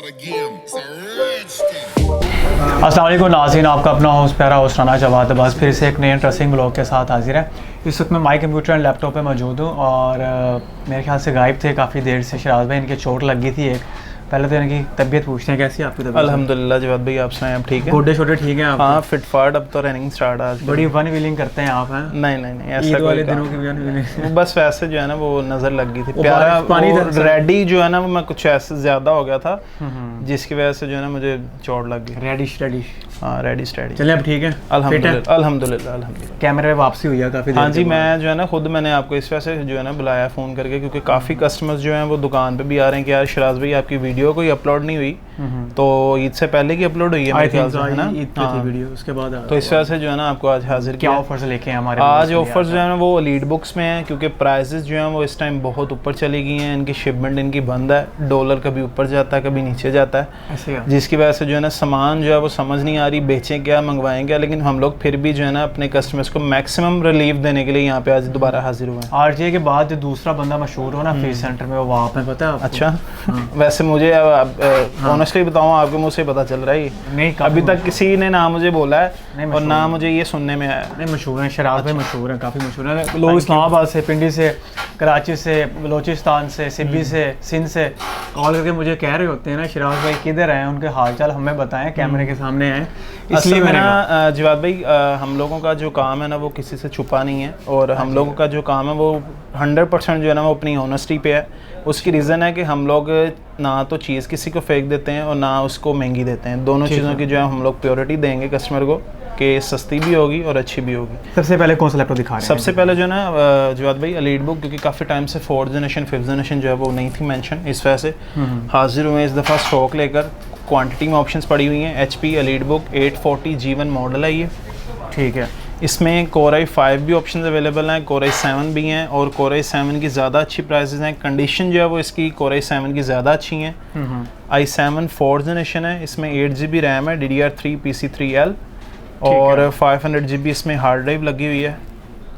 अस्सलाम वालेकुम नाज़रीन, आपका अपना होस्ट प्यारा होस्ट राना जवाद बस फिर से एक नए इंटरेस्टिंग ब्लॉग के साथ हाजिर है। इस वक्त मैं माई कंप्यूटर एंड लैपटॉप पे मौजूद हूँ और मेरे ख्याल से गायब थे काफ़ी देर से शराज भाई, इनके चोट लगी थी एक। पहले तो इनकी तबीयत पूछते हैं, कैसी है आपकी तबीयत? अल्हम्दुलिल्लाह जवाद भाई, आप सुनाएं? आप ठीक है? गोडे छोटे ठीक हैं आप? हाँ, फिट फाट, अब तो रनिंग स्टार्ट आज। बड़ी फन फीलिंग करते हैं आप हैं? नहीं ऐसा ईद वाले कोई दिनों की फीलिंग बस वैसे जो है ना वो नज़र लग गई थी प्यारा पानी रेडी जो है ना वो मैं कुछ ऐसे ज़्यादा हो गया था जिसकी वजह से जो है ना मुझे चोट लग गई। रेडिश हाँ, रेडी स्टेडी। चलिए अब ठीक है अल्हम्दुलिल्लाह। कैमरे में वापसी हुई है काफ़ी देर? हाँ जी, मैं जो है ना खुद मैंने आपको इस वजह से जो है ना बुलाया फ़ोन करके, क्योंकि काफ़ी कस्टमर्स जो हैं वो दुकान पे भी आ रहे हैं कि यार शराज भाई आपकी वीडियो कोई अपलोड नहीं हुई, तो ईद से पहले की अपलोड हुई है मेरे ख्याल से, है ना? ईद पे थी वीडियो, उसके बाद तो इस वजह से जो है ना आपको आज हाजिर क्या ऑफर्स लेके हैं हमारे? आज ऑफर्स जो है ना वो लीड बुक्स में हैं, क्योंकि प्राइसेस जो हैं वो इस टाइम बहुत ऊपर चली गई हैं। इनकी शिपमेंट इनकी बंद है, डॉलर कभी ऊपर जाता है कभी नीचे जाता है, जिसकी वजह से जो है ना सामान जो है वो समझ नहीं आ रही बेचें क्या मंगवाएं क्या। लेकिन हम लोग फिर भी जो है ना अपने कस्टमर्स को मैक्सिमम रिलीफ देने के लिए यहाँ पे आज दोबारा हाजिर हुए हैं। आरजे के बाद जो दूसरा बंदा मशहूर हो ना फेस सेंटर में, वो वहाँ पे पता है? अच्छा वैसे मुझे ऑनेस्टली बताऊँ, आपके मुझे पता चल रहा है? नहीं, अभी तक किसी ने ना मुझे बोला है और ना मुझे ये सुनने में आया। नहीं, मशहूर हैं शराज भाई, मशहूर हैं, काफ़ी मशहूर हैं। लोग इस्लामाबाद से, पिंडी से, कराची से, बलोचिस्तान से, सिब्बी से, सिंध से कॉल करके मुझे कह रहे होते हैं ना शराज भाई किधर हैं, उनके हालचाल हमें बताएं, कैमरे के सामने हैं। इसलिए मेरा जवाद भाई, हम लोगों का जो काम है ना वो किसी से छुपा नहीं है, और हम लोगों का जो काम है वो 100% जो है ना वो अपनी ऑनेस्टी पे है। उसकी रीज़न है कि हम लोग ना तो चीज़ किसी को फेंक देते हैं और ना उसको महंगी देते हैं। दोनों चीज़ों की जो है हम लोग प्योरिटी देंगे कस्टमर को कि सस्ती भी होगी और अच्छी भी होगी। सबसे पहले कौन सा लैपटॉप दिखा रहे हैं? सबसे पहले जो है ना जवाद भाई एलीट बुक, क्योंकि काफ़ी टाइम से 4th जनरेशन 5th जनरेशन जो है वो नहीं थी मेंशन, इस वजह से हाजिर हुए इस दफ़ा स्टॉक लेकर। क्वांटिटी में ऑप्शंस पड़ी हुई हैं। HP elite book 840 G1 model है ये, ठीक है। इसमें Core i5 भी ऑप्शन अवेलेबल हैं, Core i7 भी हैं, और Core i7 की ज़्यादा अच्छी प्राइसेस हैं। कंडीशन जो है वो इसकी Core i7 की ज़्यादा अच्छी हैं। i7 4th जनरेशन है, इसमें 8GB रैम है, DDR3 PC3L, और 500 GB इसमें हार्ड ड्राइव लगी हुई है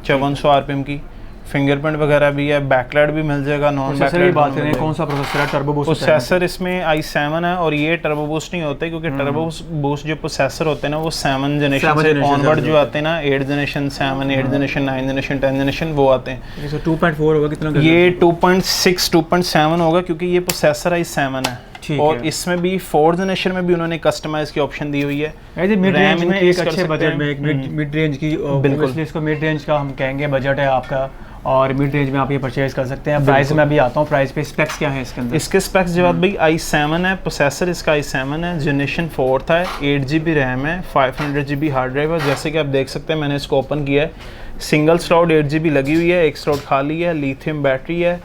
5400 RPM की। फिंगरप्रिंट वगैरह भी है, बैकलाइट भी मिल जाएगा, नॉन बैकलाइट। बात करें कौन सा प्रोसेसर है? टर्बो बूस्ट प्रोसेसर इसमें i7 है, और ये टर्बो बूस्ट नहीं होते, क्योंकि टर्बो बूस्ट जो प्रोसेसर होते हैं ना वो 7 जनरेशन से ऑनवर्ड जो आते हैं ना, 8 जनरेशन 7, 8 जनरेशन 9 जनरेशन 10 जनरेशन वो आते हैं। 2.4 होगा कितना? ये 2.6 2.7 होगा, क्योंकि ये प्रोसेसर i7 है। और इसमें भी 4th जनरेशन में भी उन्होंने कस्टमाइज की ऑप्शन दी हुई है। मिड रेंज में एक अच्छे बजट में एक मिड रेंज की, बिल्कुल इसको मिड रेंज का हम कहेंगे बजट है आपका, और मिड रेंज में आप ये परचेज कर सकते हैं। प्राइस में अभी आता हूँ, प्राइस पे स्पेक्स क्या है इसके अंदर? इसके स्पेक्स जवाब भाई i7 है, प्रोसेसर इसका i7 है, जनरेशन 4th है, 8GB रैम है, 500GB हार्ड ड्राइव है। जैसे कि आप देख सकते हैं मैंने इसको ओपन किया है, सिंगल स्लॉट 8GB लगी हुई है, एक स्लॉट खाली है, लिथियम बैटरी है,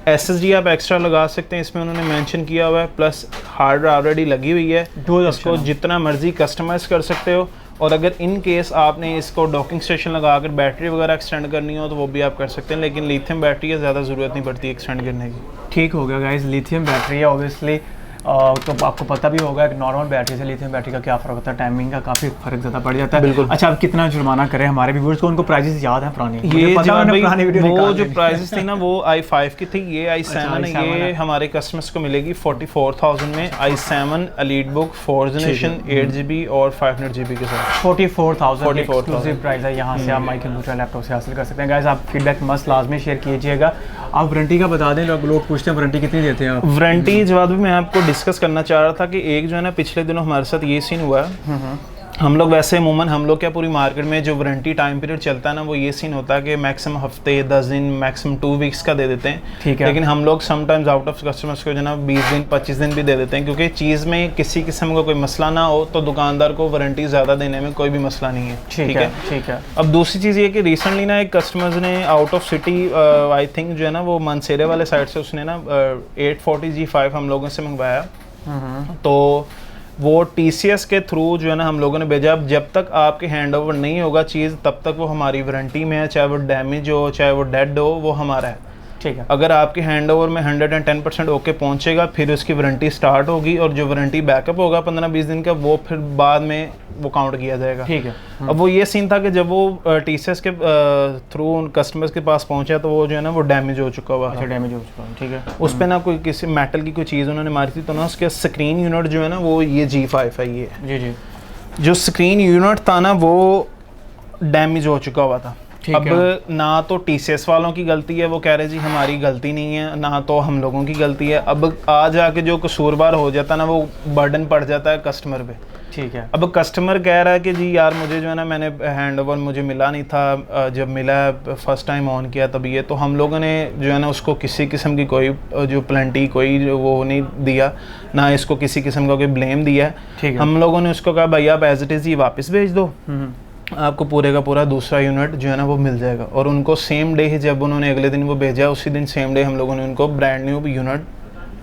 SSD आप एक्स्ट्रा लगा सकते हैं, इसमें उन्होंने मेंशन किया हुआ है, प्लस हार्ड ऑलरेडी लगी हुई है, इसको जितना मर्जी कस्टमाइज़ कर सकते हो। और अगर इन केस आपने इसको डॉकिंग स्टेशन लगाकर बैटरी वगैरह एक्सटेंड करनी हो तो वो भी आप कर सकते हैं, लेकिन लिथियम बैटरी है, ज़्यादा ज़रूरत नहीं पड़ती एक्सटेंड करने की। ठीक हो गया गाइस, लिथियम बैटरी है ऑब्वियसली, तो आपको पता भी होगा कि नॉर्मल बैटरी से लिथियम बैटरी का क्या फ़र्क होता है, टाइमिंग का काफ़ी फ़र्क ज़्यादा पड़ जाता है। बिल्कुल। अच्छा, अब कितना जुर्माना करें हमारे व्यूअर्स को? उनको प्राइसेस याद हैं पुरानी? ये वो जो प्राइसेस थी ना वो i5 की थी, ये i7 है। ये हमारे कस्टमर्स को मिलेगी 44,000 में, i7 elite book 4th generation 8GB और 500GB के साथ 44,000 एक्सक्लूसिव प्राइस है। यहाँ से आप माई कंप्यूटर लैपटॉप से हासिल कर सकते हैं। गाइस, आप फीडबैक मस्त लाजमी शेयर कीजिएगा। आप वारंटी का बता दें, लोग पूछते हैं वारंटी कितनी देते हैं आप? वारंटी जवाब भी मैं आपको डिस्कस करना चाह रहा था कि एक जो है ना पिछले दिनों हमारे साथ ये सीन हुआ है। हम लोग वैसे अमूमन हम लोग क्या पूरी मार्केट में जो वारंटी टाइम पीरियड चलता है ना वो ये सीन होता है कि मैक्सिमम हफ्ते 10 दिन मैक्सिमम 2 वीक्स का दे देते हैं, ठीक है। लेकिन हम लोग समटाइम्स आउट ऑफ कस्टमर्स को जो ना 20 दिन 25 दिन भी दे देते हैं, क्योंकि चीज़ में किसी किस्म का कोई मसला ना हो तो दुकानदार को वारंटी ज़्यादा देने में कोई भी मसला नहीं है, ठीक है, ठीक है। अब दूसरी चीज़ ये कि रिसेंटली ना एक कस्टमर्स ने out of city I think जो है ना वो मनसेरे वाले साइड से उसने ना 840 G5 हम लोगों से मंगवाया, तो वो TCS के थ्रू जो है ना हम लोगों ने भेजा। अब जब तक आपके हैंड ओवर नहीं होगा चीज़ तब तक वो हमारी वारंटी में है, चाहे वो डैमेज हो चाहे वो डेड हो, वो हमारा है। ठीक है। अगर आपके हैंड ओवर में 110% ओके पहुंचेगा फिर उसकी वारंटी स्टार्ट होगी, और जो वारंटी बैकअप होगा 15-20 दिन का वो फिर बाद में वो काउंट किया जाएगा। ठीक है। अब वो ये सीन था कि जब वो TCS के थ्रू उन कस्टमर्स के पास पहुंचा तो वो जो है ना वो डैमेज हो चुका हुआ। अच्छा, डैमेज हो चुका है, ठीक है। उस पे ना कोई किसी मेटल की कोई चीज़ उन्होंने मारी थी, तो ना उसके स्क्रीन यूनिट जो है ना वो ये G5 है। ये जी जी। जो स्क्रीन यूनिट था ना वो डैमेज हो चुका हुआ था। अब ना तो TCS वालों की गलती है, वो कह रहे जी हमारी गलती नहीं है, ना तो हम लोगों की गलती है। अब आ जाके जो कसूरवार हो जाता है ना वो बर्डन पड़ जाता है कस्टमर पे। ठीक है। अब कस्टमर कह रहा है कि जी यार मुझे जो है ना मैंने हैंड ओवर मुझे मिला नहीं था, जब मिला फर्स्ट टाइम ऑन किया तब ये, तो हम लोगों ने जो है ना उसको किसी किस्म की कोई जो प्लेंटी कोई जो वो नहीं दिया, ना इसको किसी किस्म का कोई ब्लेम दिया है। हम लोगों ने उसको कहा भैया आप एज इट इज़ ये वापस भेज दो, आपको पूरे का पूरा दूसरा यूनिट जो है ना वो मिल जाएगा। और उनको सेम डे ही जब उन्होंने अगले दिन वो भेजा, उसी दिन सेम डे हम लोगों ने उनको ब्रांड न्यू यूनिट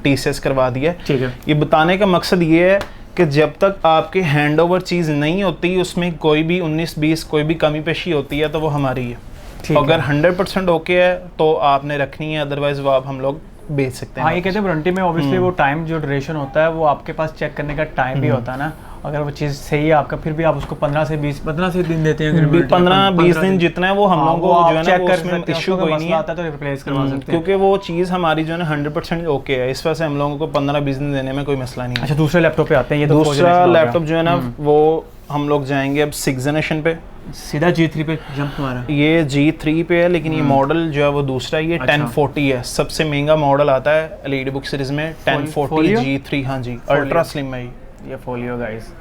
TCS करवा दिया। ठीक है। ये बताने का मकसद ये है कि जब तक आपके हैंड ओवर चीज़ नहीं होती उसमें कोई भी 19-20 कोई भी कमी पेशी होती है तो वो हमारी है। अगर 100% ओके है तो आपने रखनी है, अदरवाइज वो आप हम लोग बेच सकते हैं। हाँ, ये कहते हैं वारंटी में ऑब्वियसली वो टाइम जो ड्यूरेशन होता है वो आपके पास चेक करने का टाइम भी होता है ना। अगर वो चीज़ सही है आपका फिर भी आप उसको 15 से 20 दिन देते हैं। 15-20 दिन जितना है वो हम लोगों को जो है ना वो उसमें इशू कोई नहीं आता तो रिप्लेस करवा सकते हैं, क्योंकि वो चीज़ हमारी जो है ना 100% ओके है। इस वजह से हम लोगों को 15-20 दिन देने में कोई मसला नहीं है। अच्छा, दूसरे लैपटॉप पे आते हैं। ये दूसरा लैपटॉप जो है ना वो हम लोग जाएंगे अब 6th जनरेशन पे, सीधा G3 पे जंप मारा। ये G3 पे है, लेकिन ये मॉडल जो है वो दूसरा है, ये 1040 है। सबसे महंगा मॉडल आता है LED बुक सीरीज में 1040 G3। हाँ जी, अल्ट्रा स्लिम है ये फोलियो गाइस।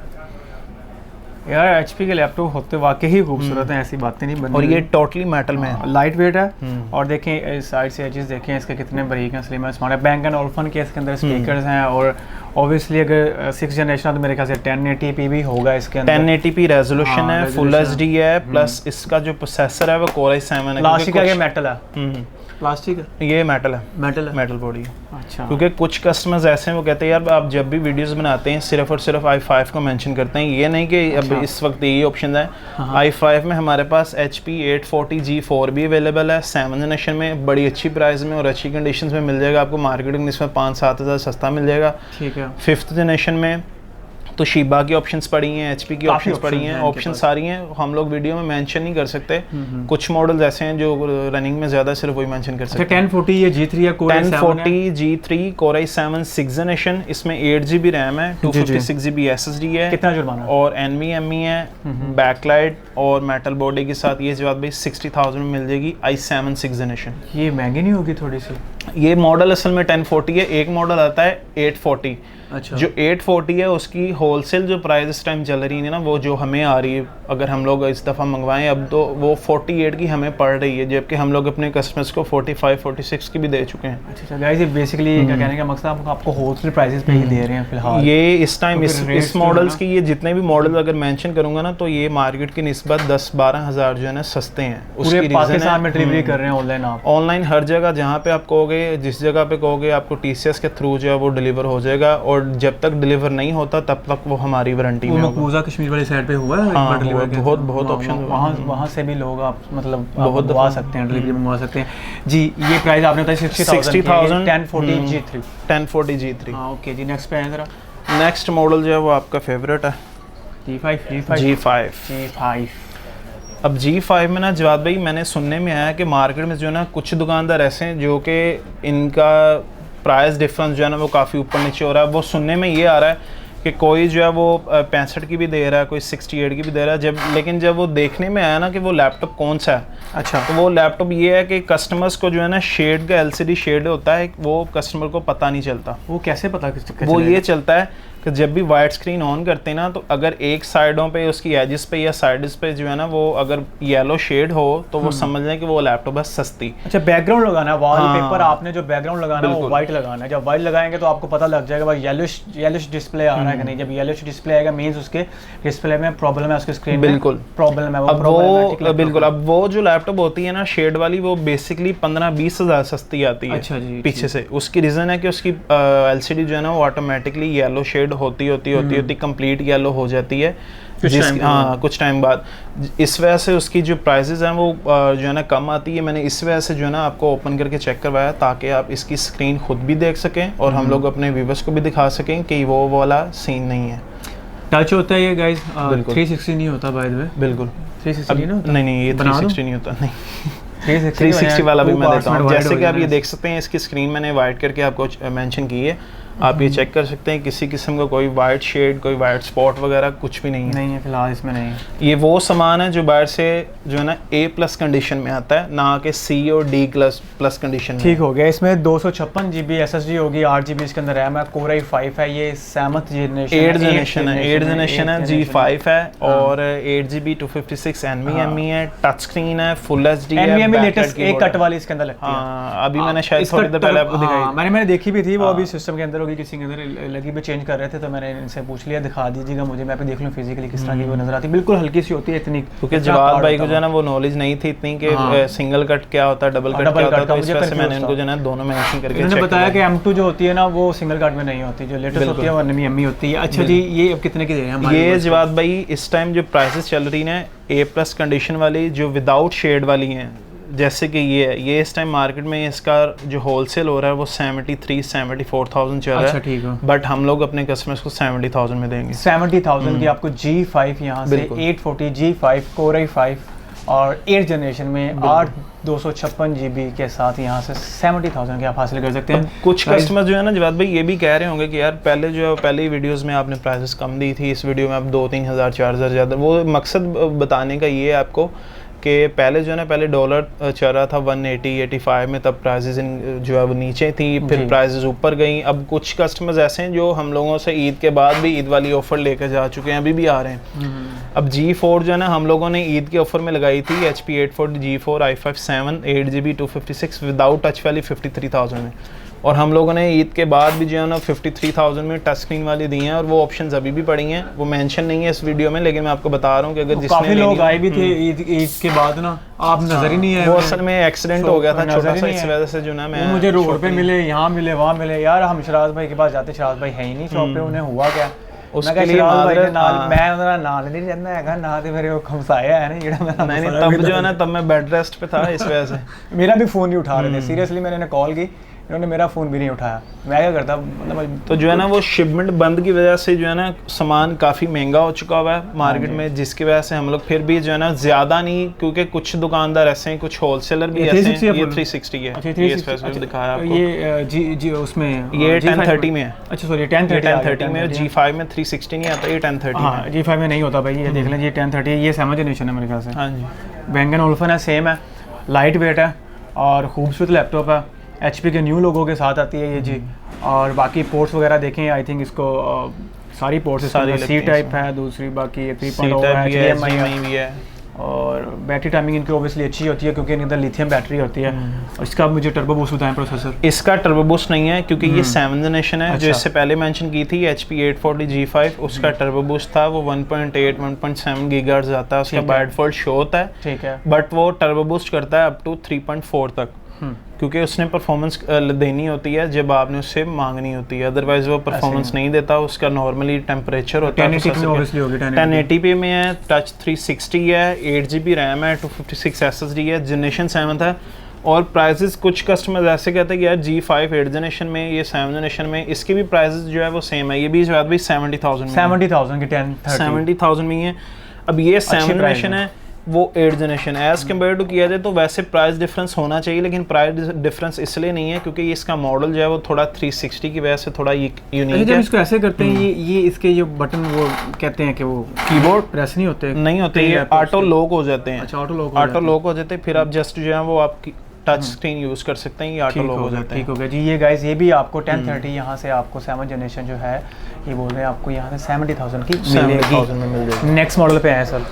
यार HP के लैपटॉप होते वाकई ही खूबसूरत हैं, ऐसी बातें नहीं बनी। और ये टोटली मेटल में है, लाइट वेट है। और देखें साइड से एजेस देखें इसके कितने बारीक हैं, स्लिम है, स्मार्ट है। बैंक एंड ऑल्फन के इसके अंदर स्पीकर्स हैं। और ऑब्वियसली अगर 6th जनरेशन है तो मेरे ख्याल से 1080p भी होगा इसके अंदर। 1080p रेजोल्यूशन है, फुल HD है, प्लस इसका जो प्रोसेसर है वो Core i7 है। प्लास्टिक का मेटल है। प्लास्टिक है, ये मेटल है, मेटल बॉडी है। अच्छा। क्योंकि कुछ कस्टमर्स ऐसे हैं वो कहते हैं यार आप जब भी वीडियोस बनाते हैं सिर्फ और सिर्फ i5 को मेंशन करते हैं, ये नहीं कि अब इस वक्त यही ऑप्शन है। i5 में हमारे पास HP 840 G4 भी अवेलेबल है 7th जनरेशन में, बड़ी अच्छी प्राइस में और अच्छी कंडीशंस में मिल जाएगा आपको। मार्केट में इसमें 5-7 हज़ार सस्ता मिल जाएगा। ठीक है। 5th जनरेशन में तो शीबा की ऑप्शंस पड़ी हैं, HP की ऑप्शंस पड़ी हैं, ऑप्शन सारी हैं, हम लोग वीडियो में मेंशन नहीं कर सकते। कुछ मॉडल्स ऐसे हैं जो रनिंग में ज़्यादा सिर्फ वही मेंशन कर सकते हैं। 1040 ये G3 है, Core i7 1040 G3 Core i7 6th generation, इसमें 8GB रैम है, 256GB SSD है। कितना जुर्माना? और NVMe है, बैकलाइट और मेटल बॉडी के साथ ये जवाब भाई 60,000 में मिल जाएगी i7 6th जनरेशन। ये महंगी नहीं होगी थोड़ी सी? ये मॉडल असल में 1040 है, एक मॉडल आता है 840। अच्छा। जो 840 है उसकी होलसेल जो प्राइस इस टाइम चल रही है ना वो जो हमें आ रही है, अगर हम लोग इस दफ़ा मंगवाएं अब तो वो 48 की हमें पड़ रही है, जबकि हम लोग अपने कस्टमर्स को 45-46 की भी दे चुके हैं। अच्छा गाइस, ये बेसिकली क्या कहने का मकसद आपको होलसेल प्राइसेस पे ही दे रहे हैं फिलहाल। ये इस टाइम इस मॉडल्स की, ये जितने भी मॉडल अगर मेंशन करूंगा ना तो ये मार्केट की निस्बत 10-12 हज़ार जो है ना सस्ते हैं। उसकी रीजन पाकिस्तान में डिलीवरी कर रहे हैं ऑनलाइन। आप ऑनलाइन हर जगह जहाँ पे आप कहोगे, जिस जगह पे कहोगे आपको TCS के थ्रू जो है वो डिलीवर हो जाएगा, और जब तक डिलीवर नहीं होता तब तक वो हमारी वारंटी में होगा। मकबूजा कश्मीर वाली साइड पे हुआ है हाँ, बहुत ऑप्शन वहाँ से भी लोग आप मतलब बहुत दबा सकते हैं, डिलीवरी मंगवा सकते हैं जी। ये प्राइस आपने बताया 60,000 1040 G3। हाँ ओके जी, नेक्स्ट पे है जरा। नेक्स्ट मॉडल जो है वो आपका फेवरेट है G5। अब G5 में ना जवाब भाई मैंने सुनने में आया कि मार्केट में जो है ना कुछ दुकानदार ऐसे हैं जो कि इनका प्राइस डिफरेंस जो है ना वो काफ़ी ऊपर नीचे हो रहा है। वो सुनने में ये आ रहा है कि कोई जो है वो 65 की भी दे रहा है, कोई 68 की भी दे रहा है। लेकिन जब वो देखने में आया ना कि वो लैपटॉप कौन सा है, अच्छा, तो वो लैपटॉप ये है कि कस्टमर्स को जो है ना शेड का LCD शेड होता है, वो कस्टमर को पता नहीं चलता। वो कैसे पता? वो ये चलता है कि जब भी वाइट स्क्रीन ऑन करते हैं ना तो अगर एक साइडों पे उसकी एजेस पे या साइड्स पे जो है ना वो अगर येलो शेड हो तो वो समझ लें कि वो लैपटॉप है सस्ती। अच्छा, बैकग्राउंड लगाना है, वॉलपेपर आपने जो बैकग्राउंड लगाना है वो वाइट लगाना है। जब वाइट लगाएंगे तो आपको पता लग जाएगा भाई येलोश डिस्प्ले आ रहा है कि नहीं। जब येलोश डिस्प्ले आएगा मींस उसके डिस्प्ले में प्रॉब्लम है, उसके स्क्रीन में बिल्कुल प्रॉब्लम है। वो बिल्कुल अब वो जो लैपटॉप होती है ना शेड वाली, वो बेसिकली 15-20 हज़ार सस्ती आती है। अच्छा जी, पीछे से उसकी रीज़न है कि उसकी LCD जो है ना वो ऑटोमेटिकली येलो शेड होती कंप्लीट येलो हो जाती है। हाँ कुछ टाइम बाद, इस वजह से उसकी जो प्राइसेस हैं वो जो है ना कम आती है। मैंने इस वजह से जो है ना आपको ओपन करके चेक करवाया ताकि आप इसकी स्क्रीन खुद भी देख सकें और हम लोग अपने व्यूवर्स को भी दिखा सकें कि वो वाला सीन नहीं है। टच होता है ये गाइस, 360 नहीं होता बाय द वे। बिल्कुल 360 नहीं होता? नहीं ये 360 नहीं होता, नहीं 360 वाला भी मैं देता हूँ। जैसे कि आप ये देख सकते हैं, इसकी स्क्रीन मैंने वाइट करके आपको मेंशन की है, आप ये चेक कर सकते हैं, किसी किस्म का कोई वाइट शेड, कोई वाइट स्पॉट वगैरह कुछ भी नहीं है। नहीं है फिलहाल इसमें, नहीं है। ये वो सामान है जो बाहर से जो है ना A+ कंडीशन में आता है, ना कि C और D+ कंडीशन में। ठीक हो गया। इसमें 256 GB SSD होगी, 8 GB इसके अंदर रैम है, Core i5 है, ये 7th जनरेशन 8 जनरेशन है, G5 है और 8 GB 256 NVMe है, टच स्क्रीन है, फुल HD है, NVMe लेटेस्ट एक कट वाली इसके अंदर लगती है। हाँ अभी मैंने शायद थोड़ी देर पहले आपको दिखाई, मैंने देखी भी थी, वो अभी सिस्टम के अंदर होगी, किसी के अंदर लगी भी चेंज कर रहे थे, तो मैंने इनसे पूछ लिया दिखा दीजिएगा मुझे, मैं भी देख लूँ फिजिकली किस तरह की वो नजर आती है। बिल्कुल हल्की सी होती है इतनी, क्योंकि जवाद भाई को जो है ना वो नॉलेज नहीं थी इतनी कि सिंगल कट क्या होता है, डबल कट क्या होता है, तो इस वजह से मैंने उनको जो है ना दोनों मेंशन करके उन्होंने बताया कि M2 जो होती है ना वो सिंगल कट में नहीं होती, जो लेटेस्ट होती है वो NVMe होती है। अच्छा जी, ये अब कितने की दे रहे हैं ये जवाद भाई? इस टाइम जो प्राइसेस चल रही हैं A+ कंडीशन वाली जो विदाउट शेड वाली हैं, जैसे कि ये है, ये इस टाइम मार्केट में इसका जो होलसेल हो रहा है वो 73-74,000 चल रहा है। अच्छा ठीक है। बट हम लोग अपने कस्टमर्स को 70,000 में देंगे। 70,000 की आपको G5 यहाँ से 840 G5 Core i5 और 8 जनरेशन में 256 GB के साथ यहाँ से 70,000 के आप हासिल कर सकते हैं। कुछ कस्टमर जो है ना जवाद भाई ये भी कह रहे होंगे कि यार पहले जो पहले वीडियोस में आपने प्राइसेस कम दी थी, इस वीडियो में आप 2-3 हज़ार 4 हज़ार ज़्यादा। वो मकसद बताने का ये है आपको कि पहले जो है ना पहले डॉलर चल रहा था 180-85 में, तब प्राइसेस जो है वो नीचे थी, फिर प्राइसेस ऊपर गई। अब कुछ कस्टमर्स ऐसे हैं जो हम लोगों से ईद के बाद भी ईद वाली ऑफ़र लेकर जा चुके हैं, अभी भी आ रहे हैं। अब G4 जो है ना हम लोगों ने ईद के ऑफ़र में लगाई थी, HP 840 G4 i5 7 8 GB 256 without touch वाली 53,000 में, और हम लोगों ने ईद के बाद भी जो है ना 53,000 में टच स्क्रीन वाली दी हैं, और वो ऑप्शंस अभी भी पड़ी हैं, वो मेंशन नहीं है इस वीडियो में, लेकिन मैं आपको बता रहा हूँ कि अगर जिसने काफी लोग आए भी थे ईद के बाद ना, आप नजर ही नहीं आए। वो असल में एक्सीडेंट हो गया था छोटा सा, इस वजह से जो ना मैं मुझे रोड पे मिले, यहाँ मिले, वहाँ मिले। यार हम शराज भाई के पास जाते, शराज भाई है ही नहीं शॉप पे, उन्हें हुआ क्या उसके लिए मैं नाल नहीं रहना है ना, तो मेरे वो खमसाया है ना जेड़ा मेरा। नहीं तब जो है ना तब मैं बेड रेस्ट पे था, इस वजह से मेरा भी फ़ोन नहीं उठा रहे थे सीरियसली, मैंने इन्हें कॉल की, इन्होंने मेरा फ़ोन भी नहीं उठाया, मैं क्या करता मतलब। तो जो है ना वो शिपमेंट बंद की वजह से जो है ना सामान काफ़ी महंगा हो चुका हुआ है मार्केट में, जिसकी वजह से हम लोग फिर भी जो है ना ज़्यादा नहीं, क्योंकि कुछ दुकानदार ऐसे हैं, कुछ होलसेलर भी ऐसे हैं। ये 360 है, ये दिखाया आपको, ये जी उसमें ये 1030 में है। अच्छा सॉरी 1030 में, G5 में 360 नहीं आता, ये 1030 हाँ G5 में नहीं होता भाई, ये देख लें, ये 1030, ये 7th जनरेशन है मेरे ख्याल से। हाँ जी, Bang & Olufsen है, सेम है, लाइट वेट है और खूबसूरत लैपटॉप है, HP के न्यू लोगों के साथ आती है ये जी। और बाकी पोर्ट्स वगैरह देखें, आई थिंक इसको सारी पोर्ट्स सारी C टाइप है, दूसरी बाकी 3.0 है, HDMI भी है, और बैटरी टाइमिंग इनकी ओबियसली अच्छी होती है क्योंकि इनके अंदर लिथियम बैटरी होती है। और इसका मुझे टर्बो बूस्ट बताएं प्रोसेसर। इसका टर्बो बूस्ट नहीं है क्योंकि ये 7th जनरेशन है। जो इससे पहले मेंशन की थी HP 840 G5, उसका टर्बो बूस्ट था, वो 1.8-1.7 गीगाहर्ट्ज़ आता है, उसका बाय डिफ़ॉल्ट शो होता है, ठीक है, बट वो टर्बो बूस्ट करता है अप टू 3.4 तक, क्योंकि उसने परफॉर्मेंस देनी होती है जब आपने उससे मांगनी होती है, अदरवाइज वो परफॉर्मेंस नहीं देता। उसका नॉर्मली टेम्परेचर होता है 1080p में है, टच 360 है, 8 GB रैम है, 256 SSD है, जनरेशन 7 है। और प्राइसेस कुछ कस्टमर्स ऐसे कहते हैं कि यार G5 8 जनरेशन में, ये 7 जनरेशन में, इसके भी प्राइसेस जो है वो सेम है, ये भी जो है भी 70,000 की 70,000 में है। अब ये 7 जनरेशन है, वो 8 जनरेशन, एज कम्पेयर टू किया जाए तो वैसे प्राइस डिफरेंस होना चाहिए, लेकिन प्राइस डिफरेंस इसलिए नहीं है क्योंकि इसका मॉडल जो है वो थोड़ा 360 की वजह से थोड़ा यूनिक है। इसको ऐसे करते हैं, ये इसके जो बटन वो कहते हैं कि वो कीबोर्ड प्रेस नहीं होते, ये ऑटो लॉक हो जाते हैं। अच्छा ऑटो लॉक हो जाते हैं, फिर आप जस्ट जो है वो आपकी टच स्क्रीन यूज़ कर सकते हैं, ये ऑटो लॉक हो जाता है। ठीक हो गया जी। ये गाइस ये भी आपको 1030 यहाँ से आपको 7th जनरेशन जो है ये बोल रहे हैं आपको यहाँ से 70,000 की मिलेगी। नेक्स्ट मॉडल पे है सर।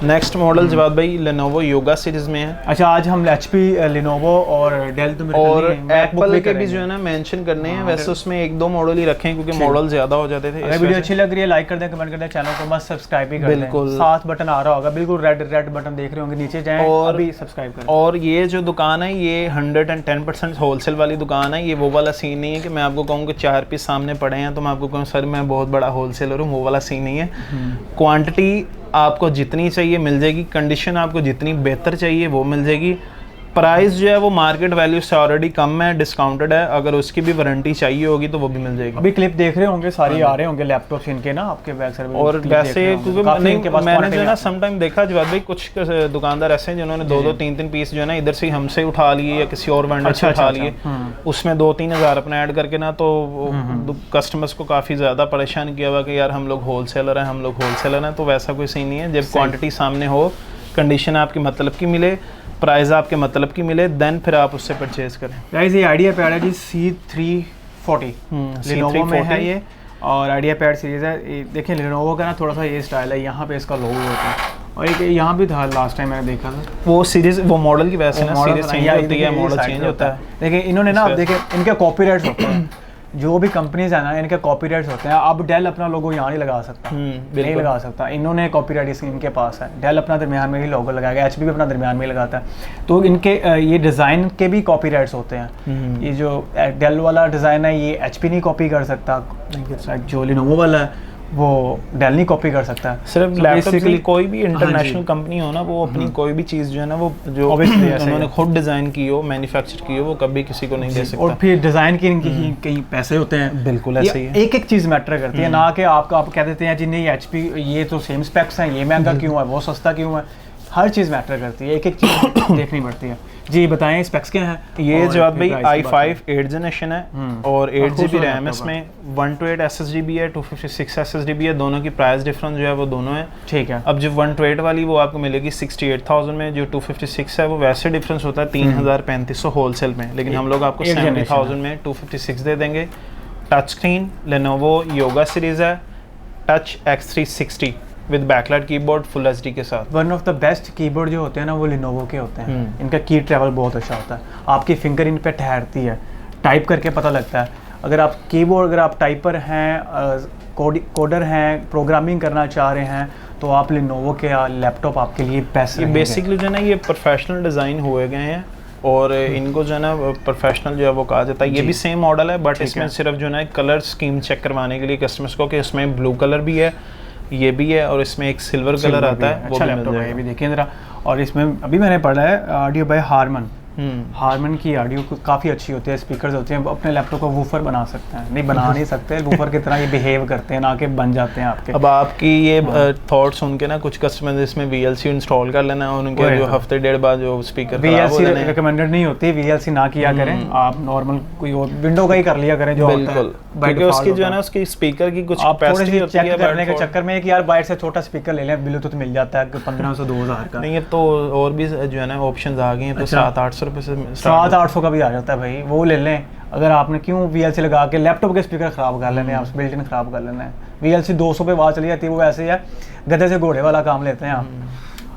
नेक्स्ट मॉडल जवाद भाई लेनोवो योगा सीरीज में है। अच्छा, आज हम HP, Lenovo और डेल तो मेरे और ख्याल नहीं है, MacBook एप्पल के भी करेंगे। जो है ना मेंशन करने हैं, वैसे उसमें 1-2 मॉडल ही रखे हैं क्योंकि मॉडल ज्यादा हो जाते थे। अगर वीडियो अच्छी लग रही है लाइक कर दें, कमेंट कर दें, चैनल को मस्त सब्सक्राइब भी कर दें। बिल्कुल। साथ बटन आ रहा होगा, बिल्कुल रेड बटन देख रहे होंगे, नीचे जाएं और अभी सब्सक्राइब करें। और ये जो दुकान है ये 110% होलसेल वाली दुकान है। ये वो वाला सीन नहीं है कि मैं आपको कहूँ कि 4 पीस सामने पड़े हैं तो मैं आपको कहूँ सर मैं बहुत बड़ा होलसेलर हूँ, वो वाला सीन नहीं है। क्वांटिटी आपको जितनी चाहिए मिल जाएगी, कंडीशन आपको जितनी बेहतर चाहिए वो मिल जाएगी। प्राइस जो है वो मार्केट वैल्यू से ऑलरेडी कम है, डिस्काउंटेड है। अगर उसकी भी वारंटी चाहिए होगी तो वो भी मिल जाएगी। अभी क्लिप देख रहे होंगे, सारी आ रहे होंगे लैपटॉप्स इनके ना आपके बैक साइड में। और वैसे क्योंकि मैंने जो है ना सब समटाइम देखा जवाब भाई कुछ दुकानदार ऐसे हैं जिन्होंने 2-2 3-3 पीस जो है ना इधर से हमसे उठा लिए या किसी और वेंडर से उठा लिए, उसमें 2-3 हज़ार अपना ऐड करके ना तो कस्टमर्स को काफ़ी ज़्यादा परेशान किया हुआ कि यार हम लोग होलसेलर हैं, हम लोग होलसेलर हैं। तो वैसा कोई सीन नहीं है। जब क्वांटिटी सामने हो, कंडीशन आपकी मतलब की मिले, प्राइस आपके मतलब की मिले, देन फिर आप उससे परचेज करें। गाइस ये आइडिया पैड है जी C340 Lenovo में है ये, और आइडिया पैड सीरीज है। देखिए Lenovo का ना थोड़ा सा ये स्टाइल है, यहाँ पे इसका लोगो होता है और एक यहाँ भी था लास्ट टाइम मैंने देखा था। वो सीरीज वो मॉडल की वजह से ना सीरीज चेंज चेंज होती है, मॉडल चेंज होता है। देखिए इन्होंने ना, अब देखिए इनके कॉपीराइट्स होते हैं, जो भी कंपनीज है ना इनके कॉपीराइट्स होते हैं। अब डेल अपना लोगो यहाँ नहीं लगा सकता, नहीं लगा सकता, इन्होंने कॉपीराइट इनके पास है। डेल अपना दरमियान में ही लोगो लगाएगा, HP भी अपना दरमियान में ही लगाता है। तो इनके ये डिज़ाइन के भी कॉपीराइट्स होते हैं। ये जो डेल वाला डिज़ाइन है ये HP नहीं कॉपी कर सकता, जो लिनोवो वाला है वो डेल नहीं कॉपी कर सकता है। सिर्फ लैपटॉप के लिए कोई भी इंटरनेशनल कंपनी हो ना, वो अपनी कोई भी चीज़ जो है ना वो जो उन्होंने खुद डिज़ाइन की हो, मैन्युफैक्चर की हो, वो कभी किसी को नहीं दे सकता। और फिर डिज़ाइन की इनकी कहीं पैसे होते हैं। बिल्कुल ऐसे ही है। एक एक चीज़ मैटर करती है, ना कि आप कह देते हैं जी नहीं HP ये तो सेम स्पेक्स हैं, ये महंगा क्यों है, वो सस्ता क्यों है। हर चीज़ मैटर करती है, एक एक चीज़ देखनी पड़ती है। जी बताएं स्पेक्स क्या हैं। ये जवाब भाई i5 8th जनरेशन है और 8GB रैम इसमें, 128 SSD भी है, 256 SSD भी है। दोनों की प्राइस डिफरेंस जो है वो दोनों है। ठीक है। अब जो 128 वाली वो आपको मिलेगी 68,000 में, जो 256 है वो वैसे डिफरेंस होता है 3,3500 होलसेल में, लेकिन हम लोग आपको 70,000 में 256 दे देंगे। Touch screen Lenovo Yoga series है, touch X360 with backlight keyboard full HD के साथ। One of the best keyboard जो होते हैं ना वो Lenovo के होते हैं। इनका की ट्रैवल बहुत अच्छा होता है, आपकी फिंगर इन पे ठहरती है, टाइप करके पता लगता है। अगर आप कीबोर्ड, अगर आप टाइपर हैं, कोडर हैं, प्रोग्रामिंग करना चाह रहे हैं तो आप Lenovo के लैपटॉप आपके लिए बेस्ट ये बेसिकली जो है ना ये प्रोफेशनल डिज़ाइन हुए गए हैं और इनको जो है ना प्रोफेशनल जो है वो कहा जाता है। ये भी सेम मॉडल है बट इसमें सिर्फ जो है ना कलर स्कीम चेक करवाने के लिए कस्टमर्स को कि इसमें ब्लू कलर भी है, ये भी है, और इसमें एक सिल्वर कलर आता है। अच्छा लैपटॉप है ये भी, देखिए ज़रा। और इसमें अभी मैंने पढ़ा है ऑडियो बाय हारमन। हारमन की ऑडियो काफ़ी अच्छी होती है, स्पीकर्स होते हैं, अपने लैपटॉप को वूफर बना सकते हैं। नहीं बना नहीं सकते, वूफर की तरह ये बिहेव करते हैं, ना कि बन जाते हैं आपके। अब आपकी ये थॉट सुन के ना कुछ कस्टमर इसमें VLC इंस्टॉल कर लेना और उनके जो हफ्ते डेढ़ बाद जो स्पीकर VLC रिकमेंडेड नहीं होती, VLC ना किया करें आप, नॉर्मल कोई और विंडो का ही कर लिया करें जो बिल्कुल, क्योंकि उसकी जो है ना उसकी स्पीकर की कुछ कैपेसिटी होती है। चेक करने के चक्कर में कि यार बाहर से छोटा स्पीकर ले लें, ब्लूटूथ मिल जाता है 1500-2000 का। नहीं, अब तो और भी जो है ना ऑप्शंस आ गए हैं, तो 700-800 रुपये से 700-800 का भी आ जाता है भाई, वो ले लें। अगर आपने क्यों VLC लगा के लैपटॉप के स्पीकर ख़राब कर लेने हैं, आप बिल्ट इन ख़राब कर लेना है। VLC 200 पे आवाज़ चली जाती है, वो ऐसे ही है, गधे से घोड़े वाला काम लेते हैं आप।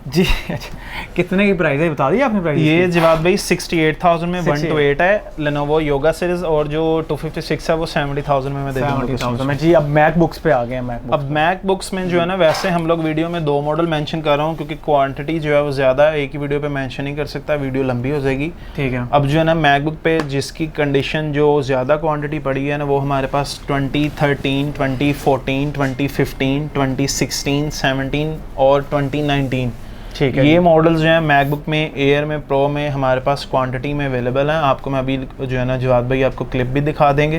जी अच्छा, कितने की प्राइस है बता दिए आपने प्राइस? ये जवाब भाई 68,000 में 128 है Lenovo योगा सीरीज, और जो 256 है वो 70,000 में मैं दे दूँगा जी। अब मैकबुक्स पे आ गए हैं। अब मैकबुक्स में जो है ना वैसे हम लोग वीडियो में 2 मॉडल मेंशन कर रहा हूँ क्योंकि क्वांटिटी जो है वो ज़्यादा है, एक ही वीडियो पे मेंशन नहीं कर सकता, वीडियो लंबी हो जाएगी। ठीक है। अब जो है ना मैकबुक पे जिसकी कंडीशन जो ज़्यादा क्वांटिटी पड़ी है ना वो हमारे पास 2013, 2014, 2015, 2016, 17 और 2019। ठीक है। ये मॉडल्स जो हैं मैकबुक में, एयर में, प्रो में हमारे पास क्वांटिटी में अवेलेबल हैं। आपको मैं अभी जो है ना जवाद भाई आपको क्लिप भी दिखा देंगे,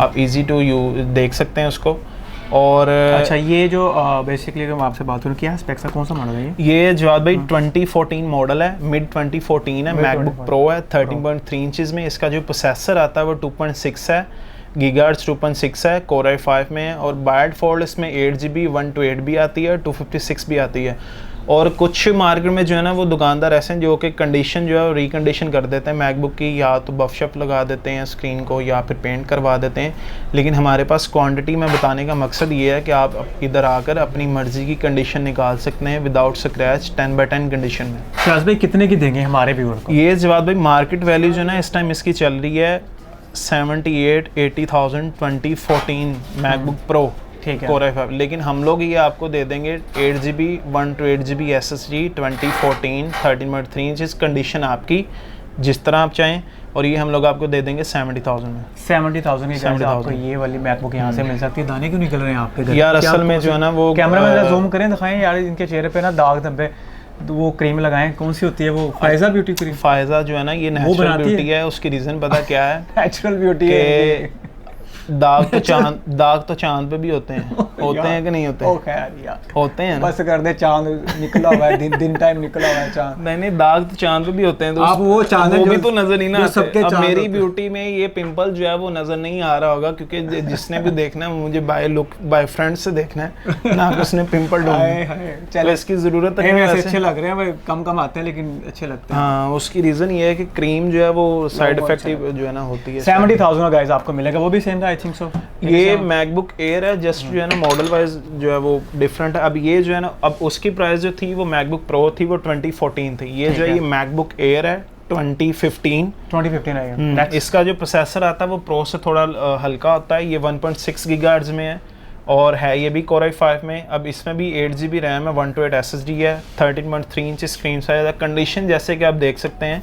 आप इजी टू यू देख सकते हैं उसको। और अच्छा ये जो बेसिकली अगर मैं आपसे बात करूँ क्या स्पेक्स का कौन सा मॉडल है ये जवाद भाई 2014 मॉडल है, मिड 2014 है, मैकबुक प्रो है 13.3 इंचज़ में। इसका जो प्रोसेसर आता है वो 2.6 है, गीगाहर्ट्ज़ 2.6 है, Core i5 में है, और बाय डिफ़ॉल्ट इसमें 8GB 128 भी आती है, 256 भी आती है। और कुछ मार्केट में जो है ना वो दुकानदार ऐसे हैं जो कि कंडीशन जो है वो रिकंडीशन कर देते हैं मैकबुक की, या तो बफ शप लगा देते हैं स्क्रीन को या फिर पेंट करवा देते हैं। लेकिन हमारे पास क्वांटिटी में बताने का मकसद ये है कि आप इधर आकर अपनी मर्ज़ी की कंडीशन निकाल सकते हैं विदाउट स्क्रैच 10x10 कंडीशन में। शाज भाई कितने की देंगे हमारे व्यूअर को? ये जवाब भाई मार्केट वैल्यू जो है ना इस टाइम इसकी चल रही है 78-80,000 2014 मैकबुक प्रो, ठीक है। Core i5। लेकिन हम लोग ये आपको दे देंगे 8GB 128GB SSD 2014 13.3 inch condition आपकी जिस तरह आप चाहें, और ये हम लोग आपको दे देंगे 70,000 में। 70,000 की प्राइस आपको ये वाली मैकबुक यहाँ से मिल सकती है। दाने क्यों निकल रहे हैं आपके घर? यार असल में जो है ना वो कैमरा में जूम करें, दिखाएं यार इनके चेहरे पे ना दाग धब्बे, वो क्रीम लगाएं, कौन सी होती है वो? Faiza beauty cream. फायजा जो है ना ये नेचुरल ब्यूटी है, उसकी रीज़न पता क्या है? नेचुरल ब्यूटी है। दाग तो चांद पे भी होते हैं कि नहीं होते? ओ खैर यार, होते हैं ना। बस कर दे, चांद निकला हुआ है, दिन टाइम निकला हुआ है चांद। नहीं दाग तो चांद पे भी होते हैं, तो आप वो चांद वो भी तो नजर नहीं ना सबके। अब मेरी ब्यूटी में ये पिंपल जो है वो नजर नहीं आ रहा होगा, क्योंकि जिसने भी देखना है मुझे बाय फ्रेंड से देखना है ना कि उसने पिंपल ढूंढना। चलो इसकी जरूरत है, वैसे अच्छे लग रहे हैं भाई, कम आते हैं लेकिन अच्छे लगते हैं। हाँ, उसकी रीजन ये है कि क्रीम जो है वो साइड इफेक्टिव जो है ना होती है। 70,000 का गाइस आपको मिलेगा, वो भी सेम था आई थिंक सो। ये मैकबुक एयर है, जस्ट जो है ना मॉडल वाइज जो है वो डिफरेंट है। अब ये जो है ना, अब उसकी प्राइस जो थी वो मैकबुक प्रो थी, वो 2014 थी। ये जो है ये मैकबुक एयर है 2015 है। इसका जो प्रोसेसर आता है वो प्रो से थोड़ा हल्का होता है। ये 1.6 गीगाहर्ट्ज़ में है और है ये भी Core i5 में। अब इसमें भी 8GB रैम है, 128 SSD है, 13.3 इंच स्क्रीन साइज है। कंडीशन जैसे कि आप देख सकते हैं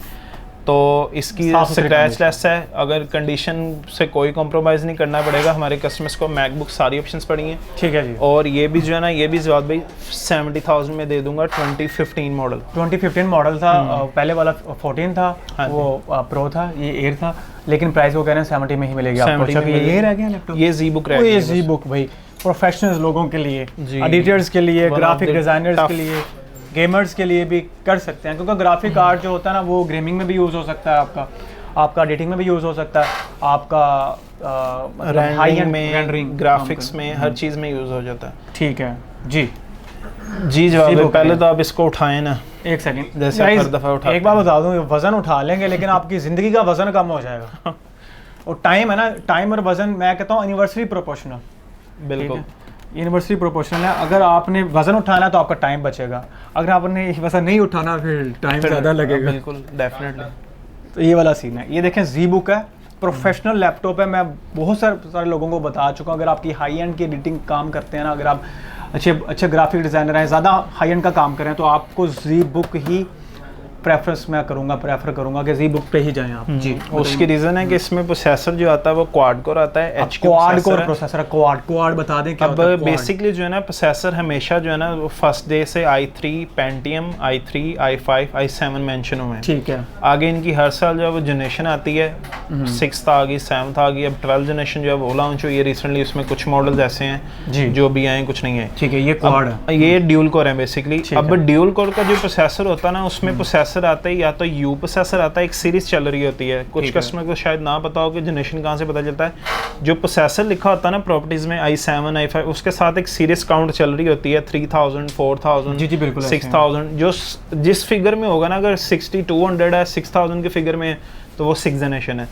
तो इसकी स्क्रैच लेस है, अगर कंडीशन से कोई कॉम्प्रोमाइज़ नहीं करना पड़ेगा हमारे कस्टमर्स को। मैकबुक सारी ऑप्शंस पड़ी हैं, ठीक है जी। और ये भी जो है ना, ये भी जवाब भाई 70,000 में दे दूंगा। 2015 मॉडल 2015 मॉडल था। पहले वाला 14 था, वो प्रो था, ये एयर था, लेकिन प्राइस वो कह रहे हैं 70 में ही मिलेगी आपको। ये रह गया लैपटॉप, ये जी बुक रह गया। ये जी बुक भाई प्रोफेशनल्स लोगों के लिए, एडिटर्स के लिए, ग्राफिक डिजाइनर्स के लिए, गेमर्स के लिए भी कर सकते हैं, क्योंकि ग्राफिक कार्ड जो होता है ना वो गेमिंग में भी यूज़ हो सकता है, आपका एडिटिंग में भी यूज़ हो सकता है, आपका हाई एंड रेंडरिंग ग्राफिक्स में हर चीज़ में यूज़ हो जाता है। ठीक है जी जी जवाब। पहले तो आप इसको उठाएं ना, एक सेकंड, जैसे हर दफ़ा उठा। एक बार बता दूं, वज़न उठा लेंगे लेकिन आपकी ज़िंदगी का वज़न कम हो जाएगा। और टाइम है ना, टाइम और वज़न मैं कहता हूँ यूनिवर्सली प्रोपोर्शनल। बिल्कुल यूनिवर्सली प्रोपोर्शनल है। अगर आपने वज़न उठाना है तो आपका टाइम बचेगा, अगर आपने वज़न नहीं उठाना फिर टाइम ज़्यादा लगेगा। बिल्कुल डेफिनेटली। तो ये वाला सीन है। ये देखें जी बुक है, प्रोफेशनल लैपटॉप है। मैं बहुत सारे लोगों को बता चुका हूँ, अगर आपकी हाई एंड की एडिटिंग काम करते हैं ना, अगर आप अच्छे ग्राफिक डिज़ाइनर हैं, ज़्यादा हाई एंड का काम करें, तो आपको जी बुक ही प्रेफर करूंगा कि जी बुक पे ही जाएं आप। जी, उसकी रीज़न है कि इसमें प्रोसेसर जो आता है वो क्वाड कोर आता है। क्वाड कोर प्रोसेसर, क्वाड बता दें क्या अब होता है? बेसिकली जो है ना प्रोसेसर हमेशा जो है ना वो फर्स्ट डे से i3 Pentium i3 i5 i7 mention हुए हैं, ठीक है। आगे इनकी हर साल जो है वो जनरेशन आती है, 6th आ गई, 7th आ गई, अब 12th जनरेशन जो है वो लॉन्च हुई है रिसेंटली। उसमें कुछ मॉडल्स ऐसे हैं जी जो भी आए, कुछ नहीं है, ठीक है। ये क्वाड है, ये ड्यूल कोर है बेसिकली। अब ड्यूल कोर का जो प्रोसेसर होता है ना, उसमें प्रोसेसर आता है या तो यू प्रोसेसर आता है, एक सीरीज चल रही होती है। कुछ कस्टमर को शायद ना पता हो कि जनरेशन कहाँ से पता चलता है। जो प्रोसेसर लिखा होता है ना प्रॉपर्टीज में i7 i5, उसके साथ एक सीरीज काउंट चल रही होती है 3000 4000 जी बिल्कुल 6000। जो जिस फिगर में होगा ना, अगर 6200 है 6000 के फिगर में, तो वो 6th जनरेशन है।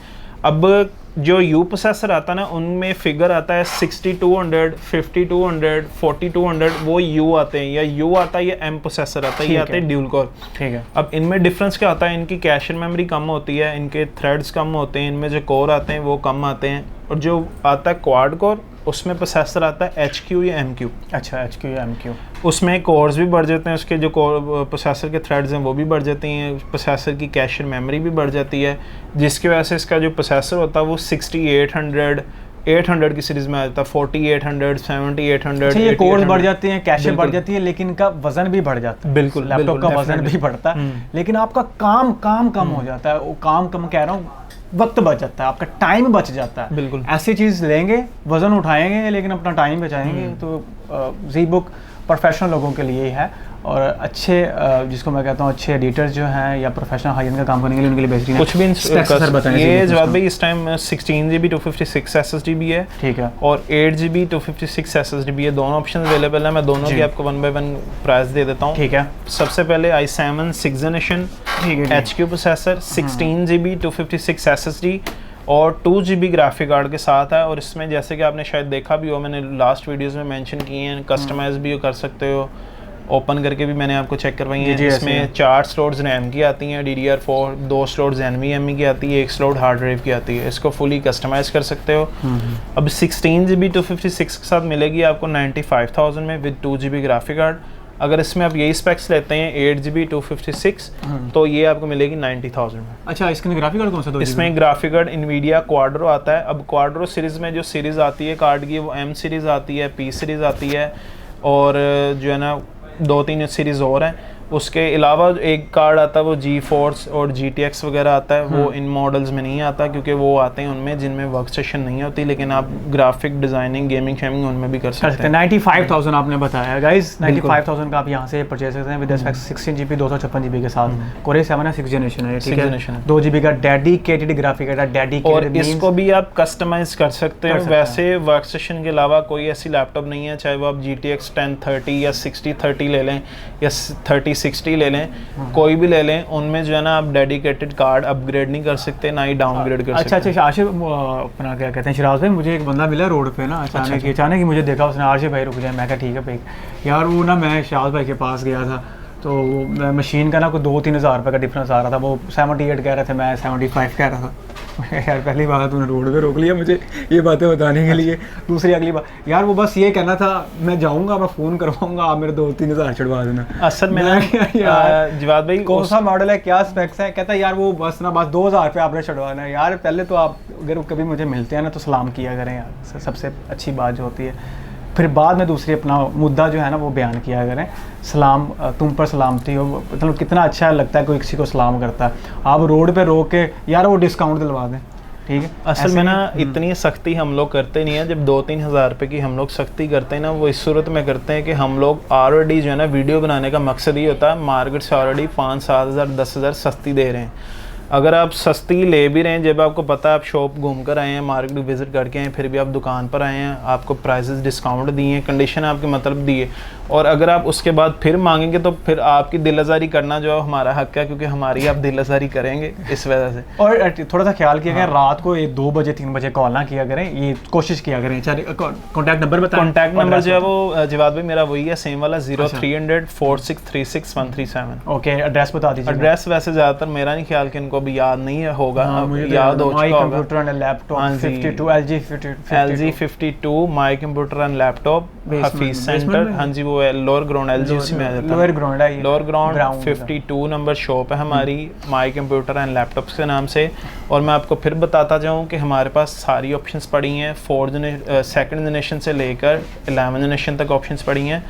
अब जो यू प्रोसेसर आता है ना, उनमें फिगर आता है 6200 5200 4200, वो यू आते हैं, या यू आता है या एम प्रोसेसर आता है, ये आते हैं ड्यूल कोर, ठीक है। अब इनमें डिफरेंस क्या आता है? इनकी कैश एंड मेमोरी कम होती है, इनके थ्रेड्स कम होते हैं, इनमें जो कोर आते हैं वो कम आते हैं। और जो आता है क्वाड कोर, उसमें प्रोसेसर आता है HQ या MQ। अच्छा, HQ या MQ। उसमें कोर्स भी बढ़ जाते हैं, उसके जो प्रोसेसर के थ्रेड्स हैं वो भी बढ़ जाती हैं, प्रोसेसर की कैश एंड मेमोरी भी बढ़ जाती है, जिसकी वजह से इसका जो प्रोसेसर होता है वो 6800 800 की सीरीज में आ जाता है, 4800 7800। ये कोर्स बढ़ जाते हैं, कैशे बढ़ जाती है, लेकिन इनका वजन भी बढ़ जाता है। बिल्कुल, लैपटॉप का वजन भी बढ़ता है, लेकिन आपका काम कम हो जाता है। वो काम कम कह रहा हूँ, वक्त बच जाता है, आपका टाइम बच जाता है। बिल्कुल ऐसी चीज़ लेंगे, वजन उठाएंगे लेकिन अपना टाइम बचाएंगे। तो जी बुक प्रोफेशनल लोगों के लिए है। और अच्छे जिसको मैं कहता हूँ अच्छे एडिटर्स जो हैं या प्रोफेशनल हाई एंड का काम करने के लिए उनके लिए बेहतरीन कुछ भी सर बताएं। ये जवाब भाई इस टाइम 16GB 256 SSD भी है, ठीक है, और 8GB 256 SSD भी है, दोनों ऑप्शन अवेलेबल है। मैं दोनों की आपको 1 by 1 प्राइस दे देता हूँ। ठीक है, सबसे पहले i7 6th generation HQ processor 16GB 256 SSD और 2GB ग्राफिक कार्ड के साथ है। और इसमें जैसे कि आपने शायद देखा भी हो, मैंने लास्ट वीडियोस में मेंशन किए हैं, कस्टमाइज भी कर सकते हो, ओपन करके भी मैंने आपको चेक करवाई है। इसमें 4 स्लॉट्स रैम की आती हैं DDR4, 2 स्लॉट्स NVMe की आती है, 1 स्लॉट हार्ड ड्राइव की आती है। इसको फुली कस्टमाइज कर सकते हो। अब 16GB 256 के साथ मिलेगी आपको 95,000 में विद 2GB ग्राफिक कार्ड। अगर इसमें आप यही स्पेक्स लेते हैं 8GB 256 तो ये आपको मिलेगी 90,000 में। अच्छा, इसके ग्राफिक कार्ड कौन सा? इसमें ग्राफिक कार्ड इन्वीडिया क्वाड्रो आता है। अब क्वाड्रो सीरीज़ में जो सीरीज़ आती है कार्ड की, वो M सीरीज़ आती है, P सीरीज़ आती है, और जो है ना 2-3 सीरीज़ और हैं। उसके अलावा एक कार्ड आता है वो GeForce और GTX वगैरह आता है, वो इन मॉडल्स में नहीं आता क्योंकि वो आते हैं उनमें जिनमें वर्क स्टेशन नहीं होती, लेकिन आप ग्राफिक डिज़ाइनिंग गेमिंग शेमिंग उनमें भी कर सकते हैं। 95,000 आपने बताया गाइस, 95,000 का आप यहाँ से परचेज करते हैं विद 16GB 256GB के साथ। Core i7 है, 6th जनरेशन है, ठीक है, 2GB का डेडिकेटेड ग्राफिक कार्ड है, डेडिकेटेड, और इसको भी आप कस्टमाइज कर सकते हो। वैसे वर्क स्टेशन के अलावा कोई ऐसी लैपटॉप नहीं है, चाहे वो आप GTX 1030 या 6030 ले लें या 3060 ले लें, कोई भी ले लें, उनमें जो है ना आप डेडिकेटेड कार्ड अपग्रेड नहीं कर सकते, ना ही डाउनग्रेड कर सकते। अच्छा, आशिफ अपना क्या कहते हैं शिराज भाई, मुझे एक बंदा मिला रोड पे ना, अचानक ही मुझे देखा उसने, आशिफ भाई रुक जाए। मैं कहा ठीक है भाई। यार वो ना मैं शिराज भाई के पास गया था, तो मशीन का ना कोई 2-3 हज़ार रुपये का डिफरेंस आ रहा था। वो 78 कह रहे थे, मैं 75 कह रहा था। यार पहली बात तूने रोड पे रोक लिया मुझे ये बातें बताने के लिए। दूसरी अगली बात यार, वो बस ये कहना था मैं जाऊंगा, मैं फ़ोन करवाऊंगा, आप मेरे 2-3 हज़ार चढ़वा देना। असल में यार जवाद भाई कौन सा मॉडल है, क्या स्पेक्स है, कहता है यार वो बस 2,000 रुपये आपने चढ़वाना है। यार पहले तो आप अगर कभी मुझे मिलते हैं ना तो सलाम किया करें यार, सबसे अच्छी बात जो होती है। फिर बाद में दूसरी अपना मुद्दा जो है ना वो बयान किया करें। सलाम, तुम पर सलामती हो, मतलब कितना अच्छा लगता है कोई किसी को सलाम करता है। आप रोड पे रोक के यार वो डिस्काउंट दिलवा दें, ठीक है। असल में ना इतनी सख्ती हम लोग करते नहीं है। जब 2-3 हज़ार रुपये की हम लोग सख्ती करते हैं ना, वो इस सूरत में करते हैं कि हम लोग ऑलरेडी जो है ना वीडियो बनाने का मकसद ये होता है मार्केट से ऑलरेडी 5-7 हज़ार 10 हज़ार सस्ती दे रहे हैं। अगर आप सस्ती ले भी रहे हैं, जब आपको पता है आप शॉप घूम कर आए हैं, मार्केट विजिट करके आए हैं, फिर भी आप दुकान पर आए हैं, आपको प्राइसेस डिस्काउंट दिए हैं, कंडीशन आपके मतलब दिए, और अगर आप उसके बाद फिर मांगेंगे तो फिर आपकी दिल आज़ारी करना जो हमारा हक है, क्योंकि हमारी आप दिल आज़ारी करेंगे इस वजह से। और थोड़ा सा ख्याल किया करें, रात को 2 बजे 3 बजे कॉल ना किया करें, ये कोशिश किया करें। कॉन्टैक्ट नंबर बताएं। कॉन्टैक्ट नंबर जो है वो जवाद भाई मेरा वही है, सेम वाला 0300 4636 137। ओके, एड्रेस बता दीजिए। एड्रेस वैसे ज़्यादातर मेरा नहीं ख्याल कि इनको भी याद नहीं होगा, याद हो चुका होगा। Computer and laptop 52 LG 52 my computer and laptop Hafeez centre, हाँ जी वो है लोअर ग्राउंड LG उसी में आ जाता है। लोअर ग्राउंड 52 नंबर शॉप है हमारी माई कंप्यूटर एंड लैपटॉप्स के नाम से। और मैं आपको फिर बताता जाऊँ कि हमारे पास सारी ऑप्शंस पड़ी हैं, 2nd जनरेशन से लेकर 11th जनरेशन तक ऑप्शंस पड़ी हैं।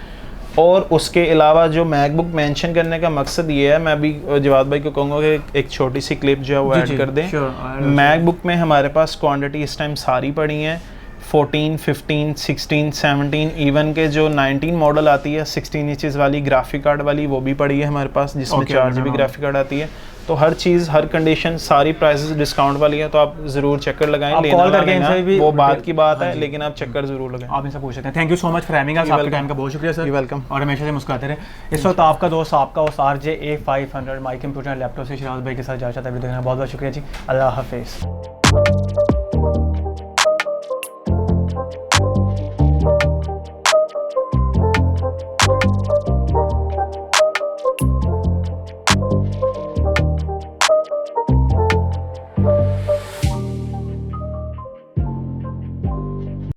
और उसके अलावा जो मैकबुक मेंशन करने का मकसद ये है, मैं अभी जवाद भाई को कहूँगा कि एक छोटी सी क्लिप जो है वो ऐड कर दें। मैकबुक में हमारे पास क्वांटिटी इस टाइम सारी पड़ी हैं, 14, 15, 16, 17, इवन के जो 19 मॉडल आती है 16 इंचेस वाली ग्राफिक कार्ड वाली, वो भी पड़ी है हमारे पास, जिसमें 4GB ग्राफिक कार्ड आती है। तो हर चीज़, हर कंडीशन, सारी प्राइसेस डिस्काउंट वाली है, तो आप ज़रूर चक्कर लगाएं। लेना वो बात की बात है, लेकिन आप चक्कर ज़रूर लगाएं। आप इनसे पूछ सकते हैं। Thank you so much for having us, आपके टाइम का बहुत शुक्रिया सर। वेलकम। और हमेशा से मुस्कुराते रहे। इस वक्त आपका दोस्त RJ A500 my computer laptop से शिराज भाई के साथ जा चाहता है। बहुत बहुत शुक्रिया जी, अल्लाह हाफिज़।